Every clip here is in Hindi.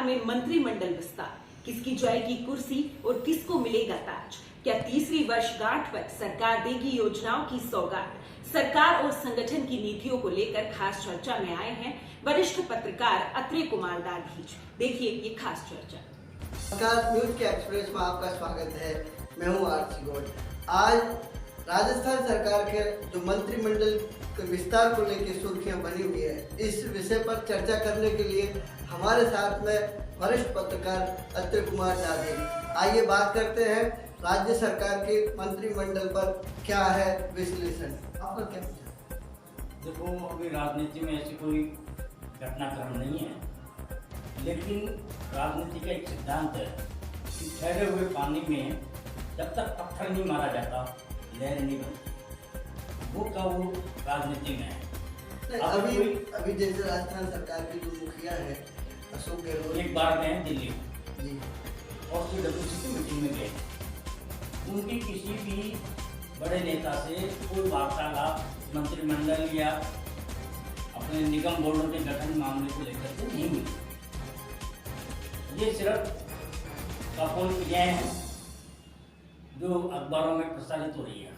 सरकार में मंत्रिमंडल विस्तार, किसकी जाएगी कुर्सी और किसको मिलेगा ताज? क्या तीसरी वर्षगांठ पर सरकार देगी योजनाओं की सौगात? सरकार और संगठन की नीतियों को लेकर खास चर्चा में आए हैं वरिष्ठ पत्रकार अत्रे कुमार दाधीच। देखिए ये खास चर्चा। नमस्कार, न्यूज के एक्सप्रेस में आपका स्वागत है। मैं हूं आरसी गौड़। आज राजस्थान सरकार के जो मंत्रिमंडल के विस्तार को लेकर सुर्खियां बनी हुई है, इस विषय पर चर्चा करने के लिए हमारे साथ में वरिष्ठ पत्रकार अत्रे कुमार दाधीच। आइए बात करते हैं राज्य सरकार के मंत्रिमंडल पर क्या है विश्लेषण। आपका क्या विचार? देखो, अभी राजनीति में ऐसी कोई घटनाक्रम नहीं है, लेकिन राजनीति का एक सिद्धांत है कि ठहरे हुए पानी में जब तक पत्थर नहीं मारा जाता लहर नहीं बनती। वो का वो राजनीति में है। अभी जैसे राजस्थान सरकार की जो मुखिया है अशोक गहलोत, एक बार गए दिल्ली जी और CWC की मीटिंग में गए। उनकी किसी भी बड़े नेता से कोई वार्तालाप मंत्रिमंडल या अपने निगम बोर्डों के गठन मामले को लेकर के नहीं हुई। ये सिर्फ कपोल क्रियाएं हैं जो अखबारों में प्रसारित हो रही है।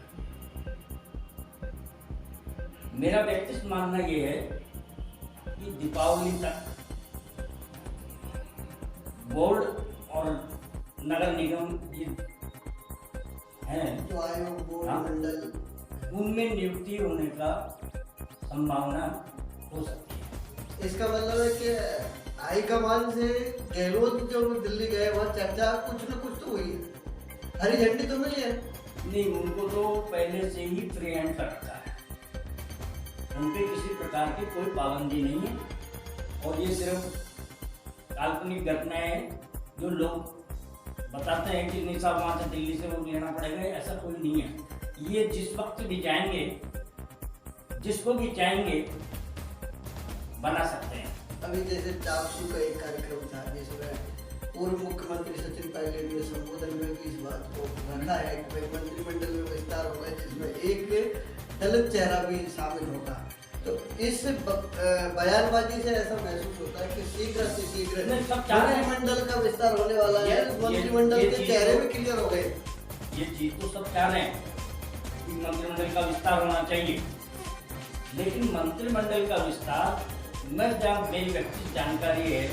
मेरा व्यक्तिगत मानना ये है कि दीपावली तक बोर्ड और नगर निगम ये हैं जो आयोग बोर्ड मंडल, उनमें नियुक्ति होने का संभावना हो सकती है। इसका मतलब है कि हाईकमान से गहलोत जो दिल्ली गए वहाँ चर्चा कुछ न कुछ तो हुई है, हरी झंडी तो मिली है। नहीं, उनको तो पहले से ही फ्री हैंड कर रखा है। उनपे किसी प्रकार की कोई पाबंदी नहीं है और ये सिर्फ काल्पनिक घटनाएं हैं जो लोग बताते हैं कि नहीं साहब वहाँ से दिल्ली से वो लेना पड़ेगा, ऐसा कोई नहीं है। ये जिस वक्त भी जाएंगे, जिसको भी चाहेंगे बना सकते हैं। अभी जैसे टापसू का एक कार्यक्रम था जिसमें पूर्व मुख्यमंत्री सचिन पायलट ने संबोधन में भी इस बात को रखा है कि मंत्रिमंडल में विस्तार होगा जिसमें एक दलित चेहरा भी शामिल होगा। तो इस बयानबाजी से ऐसा महसूस होता है कि शीघ्र से शीघ्र मंत्रिमंडल का विस्तार होने वाला है। मंत्रिमंडल के चेहरे भी क्लियर हो गए। ये चीज तो सब चाह रहे हैं कि मंत्रिमंडल का विस्तार होना चाहिए, लेकिन मंत्रिमंडल का विस्तार मेरी व्यक्तिगत जानकारी है,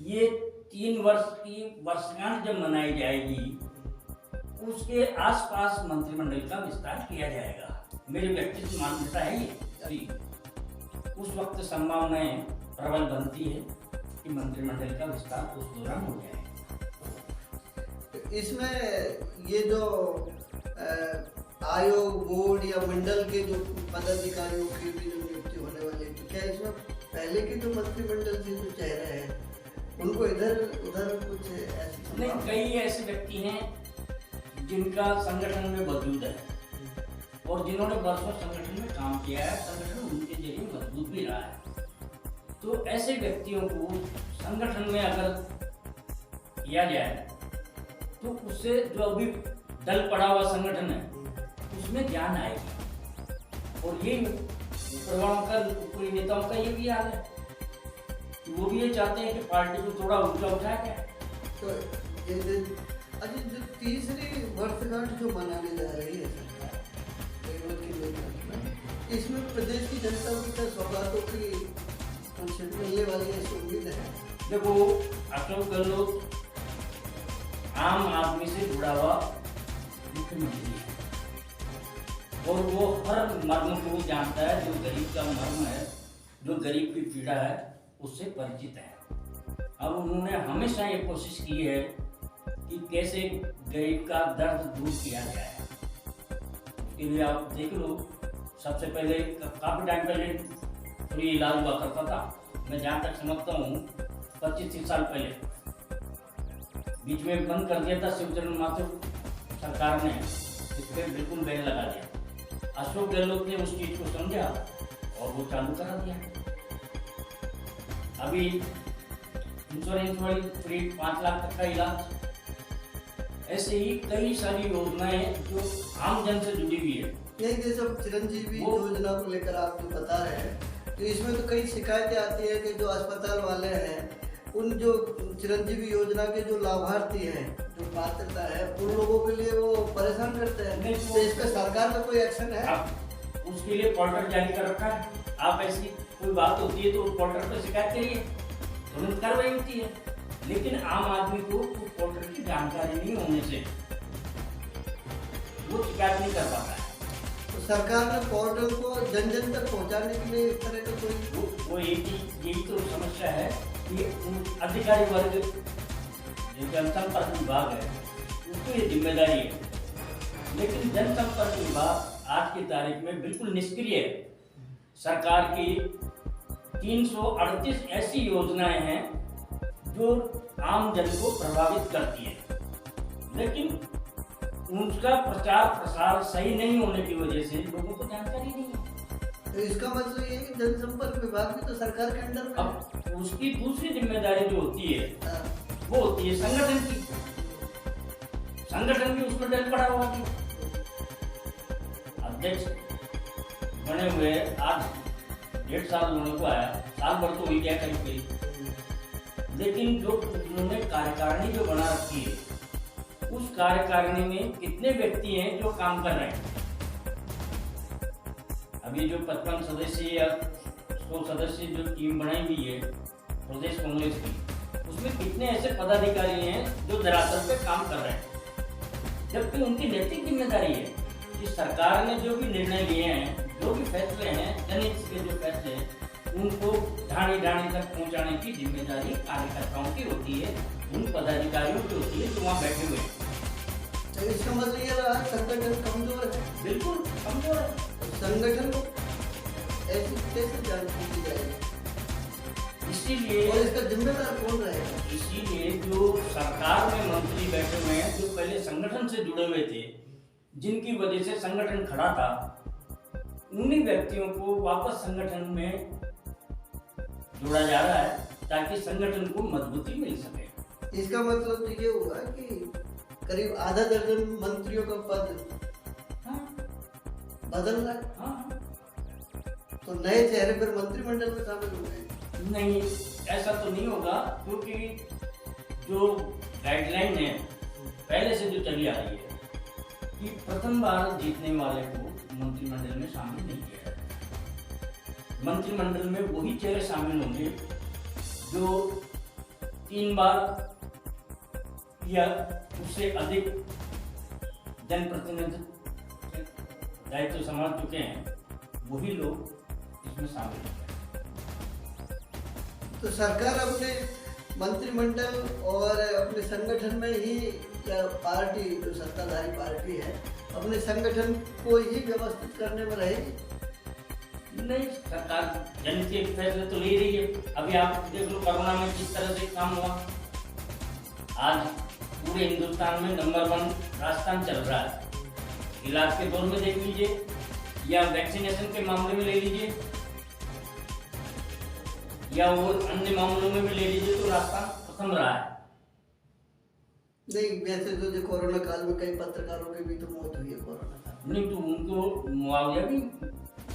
ये 3 वर्ष की वर्षगांठ जब मनाई जाएगी उसके आसपास मंत्रिमंडल का विस्तार किया जाएगा। मेरी व्यक्तिगत मान्यता है ये। उस वक्त संभावनाएं प्रबल बनती है कि मंत्रिमंडल का विस्तार उस दौरान हो जाएगा। इसमें ये जो आयोग बोर्ड या मंडल के जो पदाधिकारियों की भी जो नियुक्ति होने वाली है, तो क्या इसमें पहले के जो मंत्रिमंडल से जो चेहरे हैं उनको इधर उधर कुछ ऐसे नहीं, कई ऐसे व्यक्ति हैं जिनका संगठन में वजूद है और जिन्होंने वर्षों संगठन में काम किया है, संगठन उनके जरिए मजबूत भी रहा है। तो ऐसे व्यक्तियों को संगठन में अगर किया जाए तो उससे जो अभी डल पड़ा हुआ संगठन है उसमें ज्ञान आएगी। और ये ऊपरी नेताओं का ये भी हाल है, वो भी ये चाहते हैं कि पार्टी को थोड़ा ऊंचा उठाया जाए। तो ये जो तीसरी वर्षगांठ जो मनाने जा रही है सरकार, इसमें प्रदेश की जनता को क्या सौगातों की कुछ मिलने वाली ऐसी उम्मीद है? देखो, अशोक गहलोत आम आदमी से जुड़ा हुआ मुख्यमंत्री है और वो हर मर्म को जानता है। जो गरीब का मर्म है, जो गरीब की पीड़ा है, उससे परिचित है। अब उन्होंने हमेशा ये कोशिश की है कि कैसे गरीब का दर्द दूर किया जाए। उसके लिए आप देख लो, सबसे पहले काफी टाइम पहले फ्री इलाज हुआ करता था। मैं जहाँ तक समझता हूँ 25-30 साल पहले, बीच में बंद कर दिया था शिवचरण माथुर सरकार ने, इस पर बिल्कुल बैन लगा दिया। अशोक गहलोत ने उस चीज को समझा और वो चालू करा दिया। अभी इंश्योरेंस वाली फ्री 5 लाख तक का इलाज, ऐसे ही कई सारी योजनाएं जो आम जन से जुड़ी हुई है। यही जैसे चिरंजीवी योजना को लेकर आप जो बता रहे हैं, तो इसमें तो कई शिकायतें आती है कि जो अस्पताल वाले हैं उन जो चिरंजीवी योजना के जो लाभार्थी हैं, जो पात्रता है, उन लोगों के लिए वो परेशान करते हैं। नहीं, तो इस पे सरकार का कोई एक्शन है? अब उसके लिए पोर्टल जारी कर रखा है। आप ऐसी कोई बात होती है तो पोर्टल पर शिकायत करिए, तुरंत कार्रवाई होती है। लेकिन आम आदमी को उस पोर्टल की जानकारी नहीं होने से वो शिकायत नहीं कर पाता है। तो सरकार ने पोर्टल को जन जन तक पहुंचाने के लिए इस तरह का कोई वो यही तो समस्या है कि अधिकारी वर्ग जो जनसंपर्क विभाग है उसको ये जिम्मेदारी है, लेकिन जनसंपर्क विभाग आज की तारीख में बिल्कुल निष्क्रिय है। सरकार की 338 ऐसी योजनाएं हैं जो आम जन को प्रभावित करती है, लेकिन उनका प्रचार प्रसार सही नहीं होने की वजह से लोगों को जानकारी नहीं है। तो इसका मतलब ये है कि जनसंपर्क विभाग भी तो सरकार के अंडर में है। अब उसकी दूसरी जिम्मेदारी जो होती है हाँ। वो होती है संगठन की। संगठन भी उस पर डर पड़ा हुआ है। अध्यक्ष बने हुए आज 1.5 साल होने को आया, साल भर तो हुई गया करीब, लेकिन जो उन्होंने कार्यकारिणी जो बना रखी है उस कार्यकारिणी में कितने व्यक्ति हैं जो काम कर रहे हैं। अभी जो 55 सदस्यीय या 100 सदस्यीय जो टीम बनाई हुई है प्रदेश कांग्रेस की, उसमें कितने ऐसे पदाधिकारी हैं जो धरातल पे काम कर रहे हैं, जबकि उनकी नैतिक जिम्मेदारी है कि सरकार ने जो भी निर्णय लिए हैं, जो भी फैसले हैं, जनहित के जो फैसले हैं, उनको ढाणी ढाणी तक पहुंचाने की जिम्मेदारी कार्यकर्ताओं की होती है, उन पदाधिकारियों की होती है जो वहाँ बैठे हुए हैं। तो इसका मतलब ये रहा संगठन कमजोर है। बिल्कुल कमजोर है। संगठन को ऐसी कैसे जांच की जाएगी? इसीलिए और इसका जिम्मेदार कौन रहेगा? इसीलिए जो सरकार में मंत्री बैठे हुए हैं जो पहले संगठन से जुड़े हुए थे, जिनकी वजह से संगठन खड़ा था, उन्हीं व्यक्तियों को वापस संगठन में जोड़ा जा रहा है ताकि संगठन को मजबूती मिल सके। इसका मतलब तो ये हुआ कि करीब आधा दर्जन मंत्रियों का पद हाँ, बदल रहा है। हाँ, तो नए चेहरे पर मंत्रिमंडल में शामिल हो गए। नहीं, ऐसा तो नहीं होगा, क्योंकि जो गाइडलाइन है पहले से जो चली आ रही है कि प्रथम बार जीतने वाले को मंत्रिमंडल में शामिल नहीं किया जाएगा। मंत्रिमंडल में वही चेहरे शामिल होंगे जो 3 बार या उससे अधिक जनप्रतिनिधित्व दायित्व संभाल चुके हैं, वही लोग इसमें शामिल हैं। तो सरकार अपने मंत्रिमंडल और अपने संगठन में ही, या पार्टी जो सत्ताधारी पार्टी है, अपने संगठन को ही व्यवस्थित करने में रहेगी? नहीं, सरकार जन के फैसले तो ले रही है। अभी आप देख लो कोरोना में किस तरह से काम हुआ। आज पूरे हिंदुस्तान में नंबर 1 राजस्थान चल रहा है। इलाज के दौर में देख लीजिए या वैक्सीनेशन के मामले में ले लीजिए या और अन्य मामलों में भी ले लीजिए तो राजस्थान प्रथम रहा है। नहीं, वैसे जो कोरोना काल में कई पत्रकारों की भी तो मौत हुई है कोरोना काल में। नहीं तो उनको मुआवजा भी,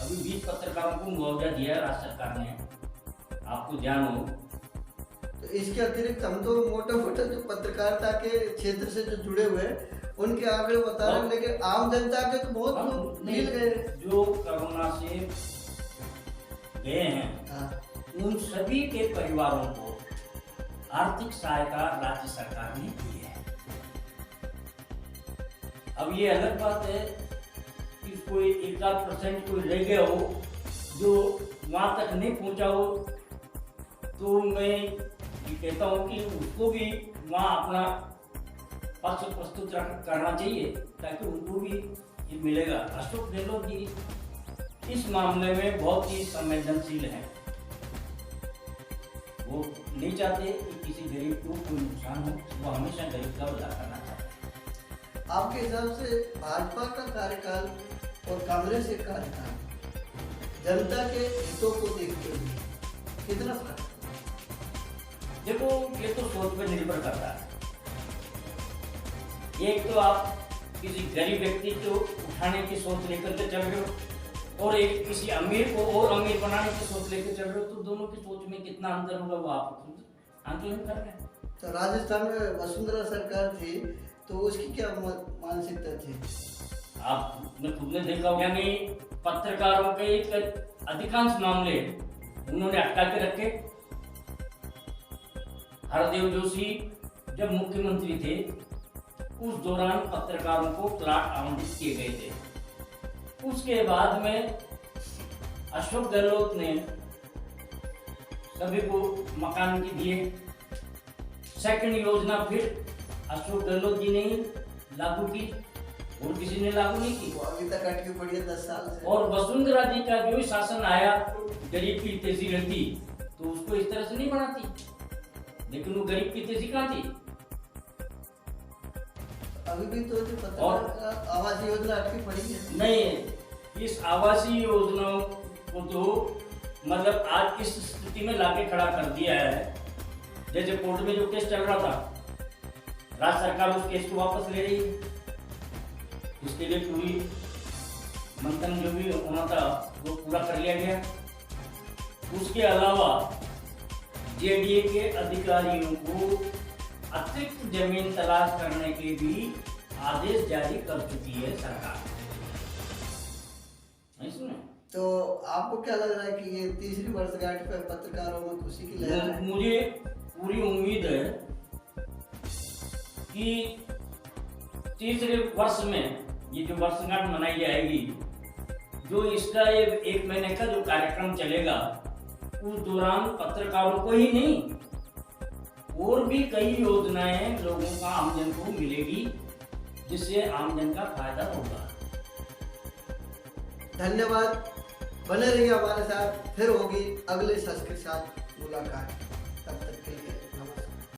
अभी 20 पत्रकारों को मुआवजा दिया है राज्य सरकार ने, आपको ध्यान हो। तो इसके अतिरिक्त हम तो मोटा मोटा जो पत्रकारिता के क्षेत्र से जो जुड़े हुए हैं उनके आंकड़े बता रहे हैं, लेकिन आम जनता के तो बहुत लोग मिल गए। जो कोरोना से गए हैं हाँ। उन सभी के परिवारों को आर्थिक सहायता राज्य सरकार ने दी है। अब ये अलग बात है कि कोई 1% कोई रह गया हो जो वहां तक नहीं पहुंचा हो, तो मैं ये कहता हूँ कि उसको भी वहाँ अपना पक्ष प्रस्तुत करना चाहिए ताकि उनको भी ये मिलेगा। अशोक गहलोत जी इस मामले में बहुत ही संवेदनशील हैं। वो नहीं चाहते कि किसी गरीब को कोई नुकसान हो, वो हमेशा गरीब का भला करना चाहते हैं। आपके हिसाब से भाजपा का कार्यकाल और कांग्रेस का कार्यकाल जनता के हितों को देखते हुए कितना फर्क? देखो, ये तो सोच पर निर्भर करता है। एक तो आप किसी गरीब व्यक्ति को उठाने की सोच लेकर के चल रहे हो और एक किसी अमीर को और अमीर बनाने की सोच लेकर चल रहे हो, तो दोनों की सोच में कितना अंतर होगा वो आप आंदोलन कर रहे हैं। तो राजस्थान में वसुंधरा सरकार थी तो उसकी क्या मानसिकता थी? आपने खुद ने देखा होगा, यानी पत्रकारों के अधिकांश मामले उन्होंने अटका के रखे। हरदेव जोशी जब मुख्यमंत्री थे उस दौरान पत्रकारों को प्लाट आवंटित किए गए थे। उसके बाद में अशोक गहलोत ने सभी को मकान की दिए। सेकंड योजना फिर अशोक गहलोत जी ने ही लागू की और किसी ने लागू नहीं की। वो अभी तक अटकी पड़ी है 10 साल से। और वसुंधरा जी का जो शासन आया, गरीब की तेजी रहती तो उसको इस तरह से नहीं बनाती, लेकिन वो गरीब की तेजी कहाँ थी? अभी भी तो जो पत्रकार आवास योजना अटकी पड़ी है। नहीं, इस आवासीय योजना को तो मतलब आज इस स्थिति में लाके खड़ा कर दिया है। जैसे कोर्ट में जो केस चल रहा था, राज्य सरकार उस केस को वापस ले रही है। इसके लिए पूरी मंथन जो भी होना था वो पूरा कर लिया गया। उसके अलावा जेडीए के अधिकारियों को अतिरिक्त जमीन तलाश करने के भी आदेश जारी कर चुकी है सरकार। नहीं सुने? तो आपको क्या लग रहा है कि ये तीसरी वर्षगांठ पे पत्रकारों में खुशी की लहर है? मुझे पूरी उम्मीद है कि तीसरे वर्ष में ये जो वर्षगांठ मनाई जाएगी, जो इसका ये 1 महीने का जो कार्यक्रम चलेगा, उस दौरान पत्रकारों को ही नहीं और भी कई योजनाएं लोगों का, आमजन को मिलेगी, जिससे आमजन का फायदा होगा। धन्यवाद, बने रहिए हमारे साथ, फिर होगी अगले शख्स के साथ मुलाकात। तब तक के लिए